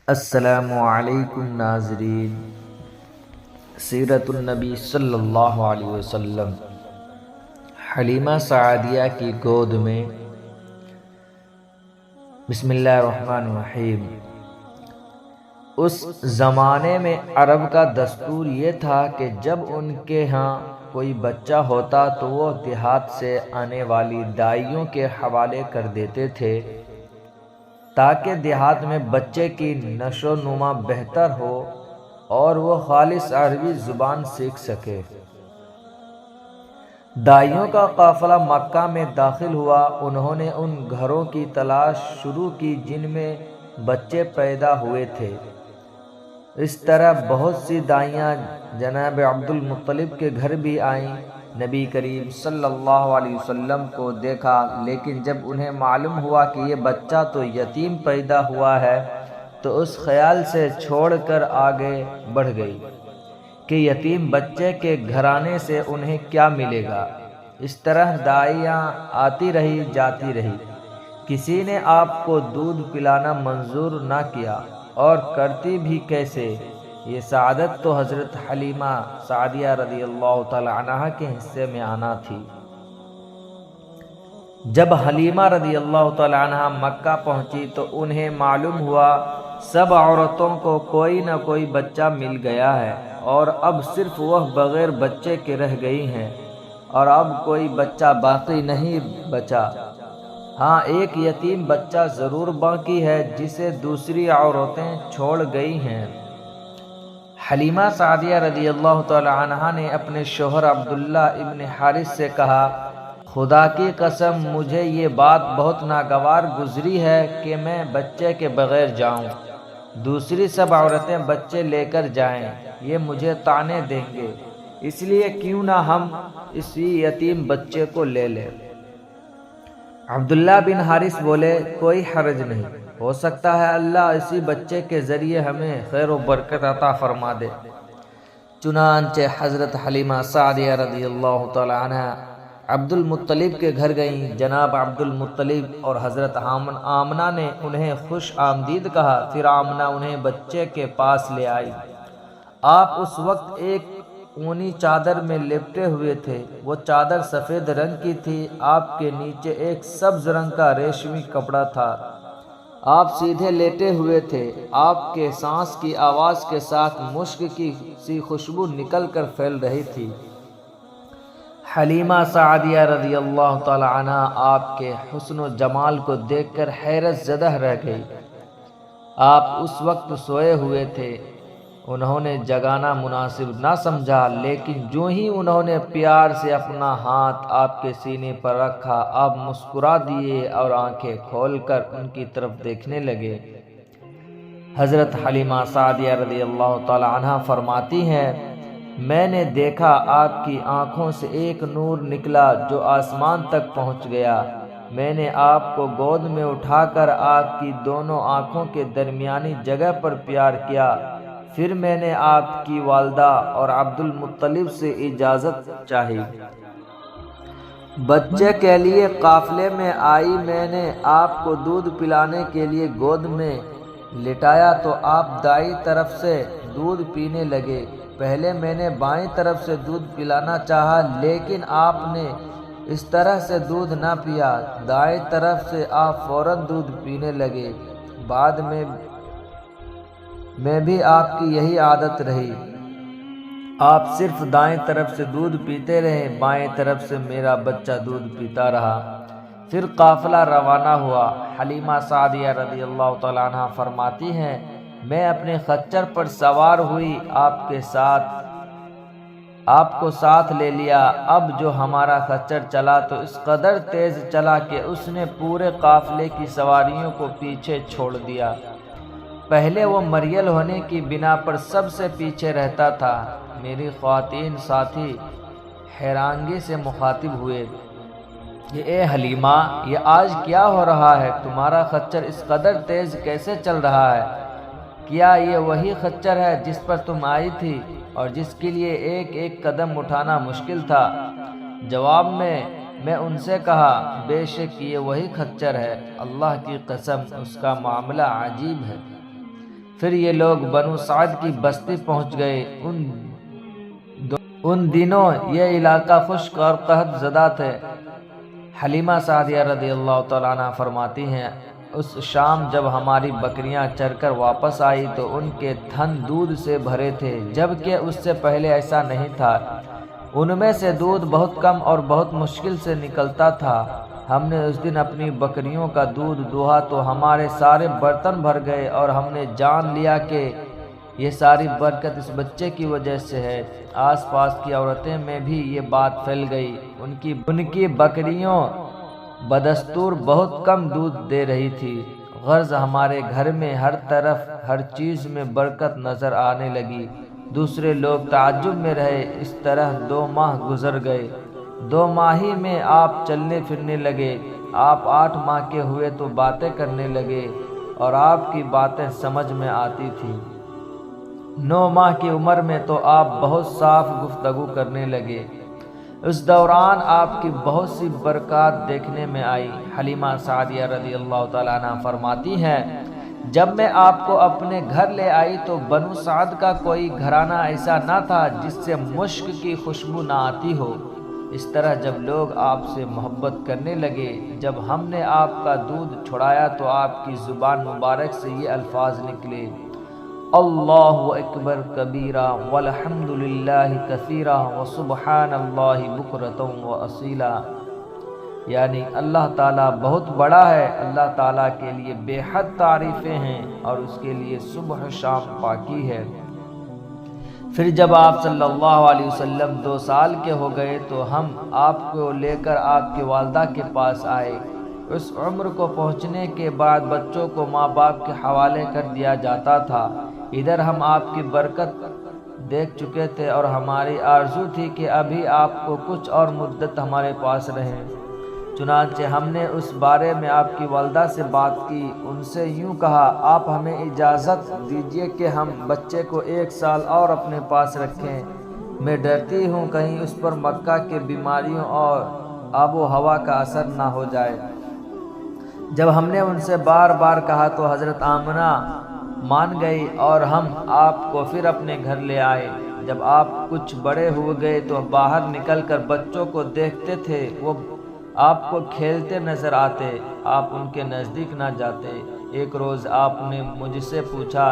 السلام علیکم ناظرین، سیرت النبی صلی اللہ علیہ وسلم۔ حلیمہ سعدیہ کی گود میں۔ بسم اللہ الرحمن الرحیم۔ اس زمانے میں عرب کا دستور یہ تھا کہ جب ان کے ہاں کوئی بچہ ہوتا تو وہ دیہات سے آنے والی دائیوں کے حوالے کر دیتے تھے تاکہ دیہات میں بچے کی نشو و نما بہتر ہو اور وہ خالص عربی زبان سیکھ سکے۔ دائیوں کا قافلہ مکہ میں داخل ہوا۔ انہوں نے ان گھروں کی تلاش شروع کی جن میں بچے پیدا ہوئے تھے۔ اس طرح بہت سی دائیاں جناب عبد المطلب کے گھر بھی آئیں۔ نبی کریم صلی اللہ علیہ وسلم کو دیکھا، لیکن جب انہیں معلوم ہوا کہ یہ بچہ تو یتیم پیدا ہوا ہے تو اس خیال سے چھوڑ کر آگے بڑھ گئی کہ یتیم بچے کے گھرانے سے انہیں کیا ملے گا۔ اس طرح دائیاں آتی رہی جاتی رہی، کسی نے آپ کو دودھ پلانا منظور نہ کیا، اور کرتی بھی کیسے؟ یہ سعادت تو حضرت حلیمہ سعدیہ رضی اللہ تعالی عنہا کے حصے میں آنا تھی۔ جب حلیمہ رضی اللہ تعالی عنہا مکہ پہنچی تو انہیں معلوم ہوا سب عورتوں کو کوئی نہ کوئی بچہ مل گیا ہے، اور اب صرف وہ بغیر بچے کے رہ گئی ہیں، اور اب کوئی بچہ باقی نہیں بچا۔ ہاں، ایک یتیم بچہ ضرور باقی ہے جسے دوسری عورتیں چھوڑ گئی ہیں۔ حلیمہ سعدیہ رضی اللہ تعالی عنہا نے اپنے شوہر عبداللہ ابن حارث سے کہا، خدا کی قسم مجھے یہ بات بہت ناگوار گزری ہے کہ میں بچے کے بغیر جاؤں، دوسری سب عورتیں بچے لے کر جائیں، یہ مجھے طعنے دیں گے، اس لیے کیوں نہ ہم اسی یتیم بچے کو لے لیں۔ عبداللہ بن حارث بولے، کوئی حرج نہیں، ہو سکتا ہے اللہ اسی بچے کے ذریعے ہمیں خیر و برکت عطا فرما دے۔ چنانچہ حضرت حلیمہ سعدیہ رضی اللہ تعالی عنہ عبد المطلب کے گھر گئیں۔ جناب عبد المطلب اور حضرت آمنہ نے انہیں خوش آمدید کہا۔ پھر آمنہ انہیں بچے کے پاس لے آئی۔ آپ اس وقت ایک اونی چادر میں لپٹے ہوئے تھے، وہ چادر سفید رنگ کی تھی، آپ کے نیچے ایک سبز رنگ کا ریشمی کپڑا تھا، آپ سیدھے لیٹے ہوئے تھے، آپ کے سانس کی آواز کے ساتھ مشک کی سی خوشبو نکل کر پھیل رہی تھی۔ حلیمہ سعدیہ رضی اللہ تعالی عنہ آپ کے حسن و جمال کو دیکھ کر حیرت زدہ رہ گئی۔ آپ اس وقت سوئے ہوئے تھے، انہوں نے جگانا مناسب نہ سمجھا، لیکن جو ہی انہوں نے پیار سے اپنا ہاتھ آپ کے سینے پر رکھا، آپ مسکرا دیے اور آنکھیں کھول کر ان کی طرف دیکھنے لگے۔ حضرت حلیمہ سعدیہ رضی اللہ تعالی عنہ فرماتی ہیں، میں نے دیکھا آپ کی آنکھوں سے ایک نور نکلا جو آسمان تک پہنچ گیا۔ میں نے آپ کو گود میں اٹھا کر آپ کی دونوں آنکھوں کے درمیانی جگہ پر پیار کیا۔ پھر میں نے آپ کی والدہ اور عبد المطلب سے اجازت چاہی، بچے کے لیے قافلے میں آئی۔ میں نے آپ کو دودھ پلانے کے لیے گود میں لٹایا تو آپ دائیں طرف سے دودھ پینے لگے۔ پہلے میں نے بائیں طرف سے دودھ پلانا چاہا، لیکن آپ نے اس طرح سے دودھ نہ پیا، دائیں طرف سے آپ فوراً دودھ پینے لگے۔ بعد میں بھی آپ کی یہی عادت رہی، آپ صرف دائیں طرف سے دودھ پیتے رہے، بائیں طرف سے میرا بچہ دودھ پیتا رہا۔ پھر قافلہ روانہ ہوا۔ حلیمہ سعدیہ رضی اللہ تعالی عنہ فرماتی ہیں، میں اپنے خچر پر سوار ہوئی، آپ کو ساتھ لے لیا۔ اب جو ہمارا خچر چلا تو اس قدر تیز چلا کہ اس نے پورے قافلے کی سواریوں کو پیچھے چھوڑ دیا۔ پہلے وہ مریل ہونے کی بنا پر سب سے پیچھے رہتا تھا۔ میری خواتین ساتھی حیرانگی سے مخاطب ہوئے، اے حلیمہ، یہ آج کیا ہو رہا ہے؟ تمہارا خچر اس قدر تیز کیسے چل رہا ہے؟ کیا یہ وہی خچر ہے جس پر تم آئی تھی اور جس کے لیے ایک ایک قدم اٹھانا مشکل تھا؟ جواب میں ان سے کہا، بے شک یہ وہی خچر ہے، اللہ کی قسم اس کا معاملہ عجیب ہے۔ پھر یہ لوگ بنو سعد کی بستی پہنچ گئے۔ ان دنوں یہ علاقہ خشک اور قحط زدہ تھے۔ حلیمہ سعدیہ رضی اللہ تعالیٰ عنہ فرماتی ہیں، اس شام جب ہماری بکریاں چر کر واپس آئی تو ان کے تھن دودھ سے بھرے تھے، جبکہ اس سے پہلے ایسا نہیں تھا۔ ان میں سے دودھ بہت کم اور بہت مشکل سے نکلتا تھا۔ ہم نے اس دن اپنی بکریوں کا دودھ دوہا تو ہمارے سارے برتن بھر گئے، اور ہم نے جان لیا کہ یہ ساری برکت اس بچے کی وجہ سے ہے۔ آس پاس کی عورتیں میں بھی یہ بات پھیل گئی۔ ان کی بکریوں بدستور بہت کم دودھ دے رہی تھی۔ غرض ہمارے گھر میں ہر طرف ہر چیز میں برکت نظر آنے لگی۔ دوسرے لوگ تعجب میں رہے۔ اس طرح 2 ماہ گزر گئے۔ 2 ماہی میں آپ چلنے پھرنے لگے۔ آپ 8 ماہ کے ہوئے تو باتیں کرنے لگے اور آپ کی باتیں سمجھ میں آتی تھیں۔ 9 ماہ کی عمر میں تو آپ بہت صاف گفتگو کرنے لگے۔ اس دوران آپ کی بہت سی برکات دیکھنے میں آئی۔ حلیمہ سعدیہ رضی اللہ تعالیٰ عنہ فرماتی ہیں، جب میں آپ کو اپنے گھر لے آئی تو بنو سعد کا کوئی گھرانہ ایسا نہ تھا جس سے مشک کی خوشبو نہ آتی ہو۔ اس طرح جب لوگ آپ سے محبت کرنے لگے، جب ہم نے آپ کا دودھ چھڑایا تو آپ کی زبان مبارک سے یہ الفاظ نکلے: اللہ اکبر کبیرہ والحمد للہ کثیرہ وسبحان اللہ بکرۃ واصیلا، یعنی اللہ تعالیٰ بہت بڑا ہے، اللہ تعالیٰ کے لیے بے حد تعریفیں ہیں اور اس کے لیے صبح شام پاکی ہے۔ پھر جب آپ صلی اللہ علیہ وسلم 2 سال کے ہو گئے تو ہم آپ کو لے کر آپ کی والدہ کے پاس آئے۔ اس عمر کو پہنچنے کے بعد بچوں کو ماں باپ کے حوالے کر دیا جاتا تھا۔ ادھر ہم آپ کی برکت دیکھ چکے تھے اور ہماری آرزو تھی کہ ابھی آپ کو کچھ اور مدت ہمارے پاس رہیں۔ چنانچہ ہم نے اس بارے میں آپ کی والدہ سے بات کی۔ ان سے یوں کہا، آپ ہمیں اجازت دیجیے کہ ہم بچے کو 1 سال اور اپنے پاس رکھیں۔ میں ڈرتی ہوں کہیں اس پر مکہ کے بیماریوں اور آب و ہوا کا اثر نہ ہو جائے۔ جب ہم نے ان سے بار بار کہا تو حضرت آمنہ مان گئی اور ہم آپ کو پھر اپنے گھر لے آئے۔ جب آپ کچھ بڑے ہو گئے تو باہر نکل کر بچوں کو دیکھتے تھے، وہ آپ کو کھیلتے نظر آتے، آپ ان کے نزدیک نہ جاتے۔ ایک روز آپ نے مجھ سے پوچھا،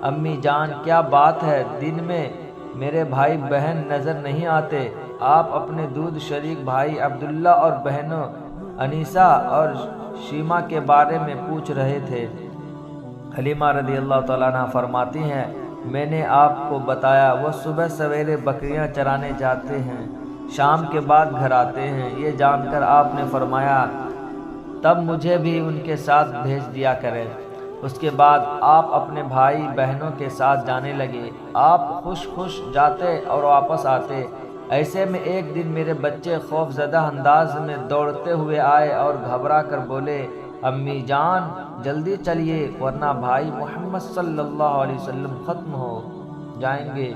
امی جان کیا بات ہے، دن میں میرے بھائی بہن نظر نہیں آتے؟ آپ اپنے دودھ شریک بھائی عبداللہ اور بہنوں انیسہ اور شیمہ کے بارے میں پوچھ رہے تھے۔ حلیمہ رضی اللہ تعالیٰ عنہ فرماتی ہیں، میں نے آپ کو بتایا وہ صبح سویرے بکریاں چرانے جاتے ہیں، شام کے بعد گھر آتے ہیں۔ یہ جان کر آپ نے فرمایا، تب مجھے بھی ان کے ساتھ بھیج دیا کریں۔ اس کے بعد آپ اپنے بھائی بہنوں کے ساتھ جانے لگے۔ آپ خوش جاتے اور واپس آتے۔ ایسے میں ایک دن میرے بچے خوف زدہ انداز میں دوڑتے ہوئے آئے اور گھبرا کر بولے، امی جان جلدی چلیے ورنہ بھائی محمد صلی اللہ علیہ وسلم ختم ہو جائیں گے۔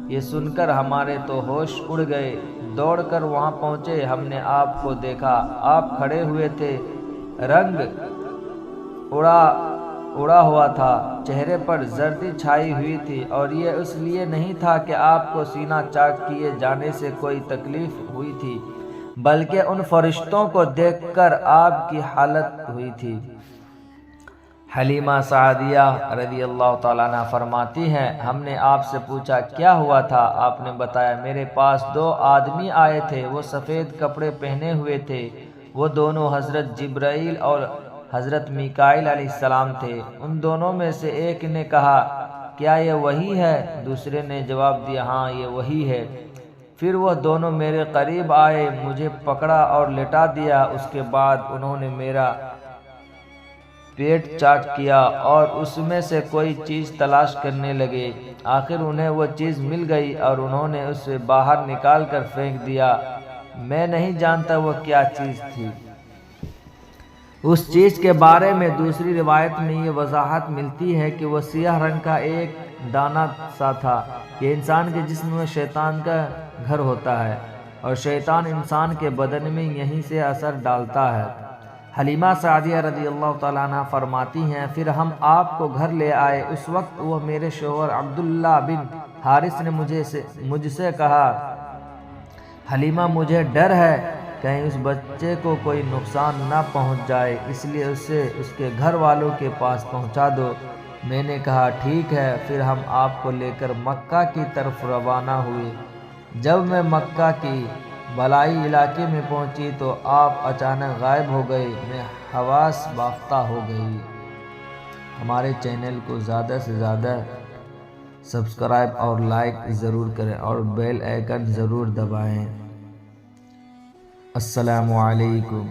یہ سن کر ہمارے تو ہوش اڑ گئے۔ دوڑ کر وہاں پہنچے، ہم نے آپ کو دیکھا، آپ کھڑے ہوئے تھے، رنگ اڑا ہوا تھا، چہرے پر زردی چھائی ہوئی تھی، اور یہ اس لیے نہیں تھا کہ آپ کو سینہ چاک کیے جانے سے کوئی تکلیف ہوئی تھی، بلکہ ان فرشتوں کو دیکھ کر آپ کی حالت ہوئی تھی۔ حلیمہ سعدیہ رضی اللہ تعالیٰ عنہ فرماتی ہیں، ہم نے آپ سے پوچھا کیا ہوا تھا؟ آپ نے بتایا، میرے پاس 2 آدمی آئے تھے، وہ سفید کپڑے پہنے ہوئے تھے، وہ دونوں حضرت جبرائیل اور حضرت میکائیل علیہ السلام تھے۔ ان دونوں میں سے ایک نے کہا، کیا یہ وہی ہے؟ دوسرے نے جواب دیا، ہاں یہ وہی ہے۔ پھر وہ دونوں میرے قریب آئے، مجھے پکڑا اور لٹا دیا۔ اس کے بعد انہوں نے میرا پیٹ چاک کیا اور اس میں سے کوئی چیز تلاش کرنے لگے۔ آخر انہیں وہ چیز مل گئی اور انہوں نے اسے باہر نکال کر پھینک دیا۔ میں نہیں جانتا وہ کیا چیز تھی۔ اس چیز کے بارے میں دوسری روایت میں یہ وضاحت ملتی ہے کہ وہ سیاہ رنگ کا ایک دانہ سا تھا۔ یہ انسان کے جسم میں شیطان کا گھر ہوتا ہے اور شیطان انسان کے بدن میں یہیں سے اثر ڈالتا ہے۔ حلیمہ سعدیہ رضی اللہ تعالیٰ عنہ فرماتی ہیں پھر ہم آپ کو گھر لے آئے۔ اس وقت وہ میرے شوہر عبداللہ بن حارث نے مجھ سے کہا، حلیمہ مجھے ڈر ہے کہیں اس بچے کو کوئی نقصان نہ پہنچ جائے، اس لیے اسے اس کے گھر والوں کے پاس پہنچا دو۔ میں نے کہا ٹھیک ہے۔ پھر ہم آپ کو لے کر مکہ کی طرف روانہ ہوئے۔ جب میں مکہ کی بالائی علاقے میں پہنچی تو آپ اچانک غائب ہو گئے، میں حواس باختہ ہو گئی۔ ہمارے چینل کو زیادہ سے زیادہ سبسکرائب اور لائک ضرور کریں اور بیل آئیکن ضرور دبائیں۔ السلام علیکم۔